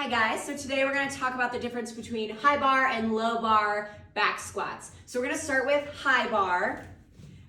Hi guys, so today we're going to talk about the difference between high bar and low bar back squats. So we're going to start with high bar,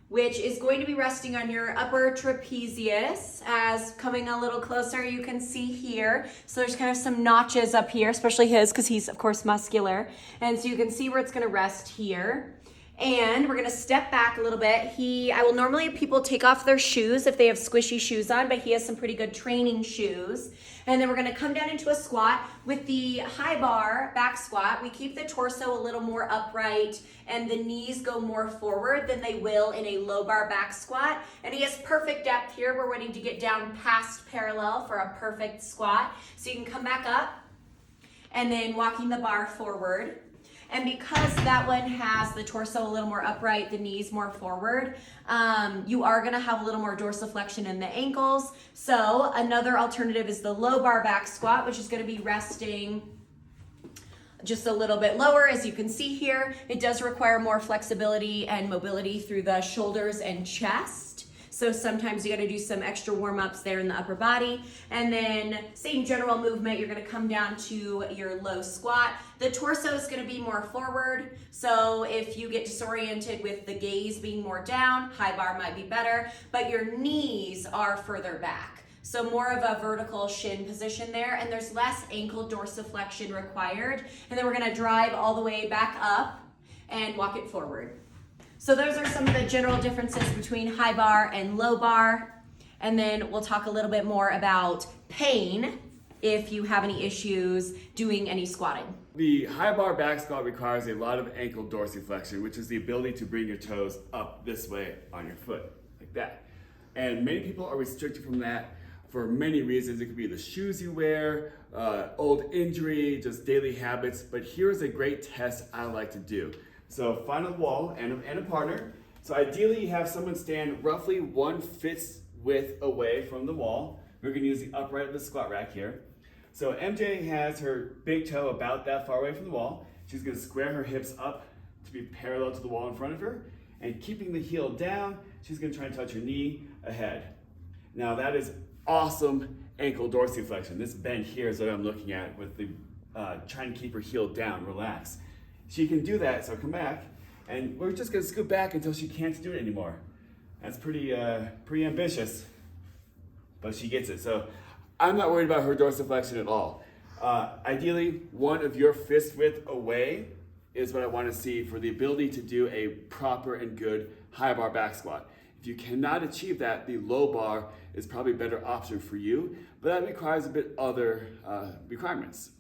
which is going to be resting on your upper trapezius. As coming a little closer, you can see here. So there's kind of some notches up here, especially his because he's of course muscular. And so you can see where it's going to rest here. And we're gonna step back a little bit. I will normally have people take off their shoes if they have squishy shoes on, but he has some pretty good training shoes. And then we're gonna come down into a squat. With the high bar back squat, we keep the torso a little more upright and the knees go more forward than they will in a low bar back squat. And he has perfect depth here. We're waiting to get down past parallel for a perfect squat. So you can come back up and then walking the bar forward. And because that one has the torso a little more upright, the knees more forward, you are gonna have a little more dorsiflexion in the ankles. So another alternative is the low bar back squat, which is gonna be resting just a little bit lower. As you can see here, it does require more flexibility and mobility through the shoulders and chest. So sometimes you gotta do some extra warm-ups there in the upper body. And then same general movement, you're gonna come down to your low squat. The torso is gonna be more forward. So if you get disoriented with the gaze being more down, high bar might be better, but your knees are further back. So more of a vertical shin position there, and there's less ankle dorsiflexion required. And then we're gonna drive all the way back up and walk it forward. So those are some of the general differences between high bar and low bar. And then we'll talk a little bit more about pain if you have any issues doing any squatting. The high bar back squat requires a lot of ankle dorsiflexion, which is the ability to bring your toes up this way on your foot, like that. And many people are restricted from that for many reasons. It could be the shoes you wear, old injury, just daily habits. But here's a great test I like to do. So find a wall and a partner. So ideally you have someone stand roughly 1 fist width away from the wall. We're gonna use the upright of the squat rack here. So MJ has her big toe about that far away from the wall. She's gonna square her hips up to be parallel to the wall in front of her. And keeping the heel down, she's gonna try and touch her knee ahead. Now that is awesome ankle dorsiflexion. This bend here is what I'm looking at with the trying to keep her heel down, relax. She can do that, so come back, and we're just gonna scoot back until she can't do it anymore. That's pretty ambitious, but she gets it. So I'm not worried about her dorsiflexion at all. Ideally, one of your fist width away is what I wanna see for the ability to do a proper and good high bar back squat. If you cannot achieve that, the low bar is probably a better option for you, but that requires a bit other requirements.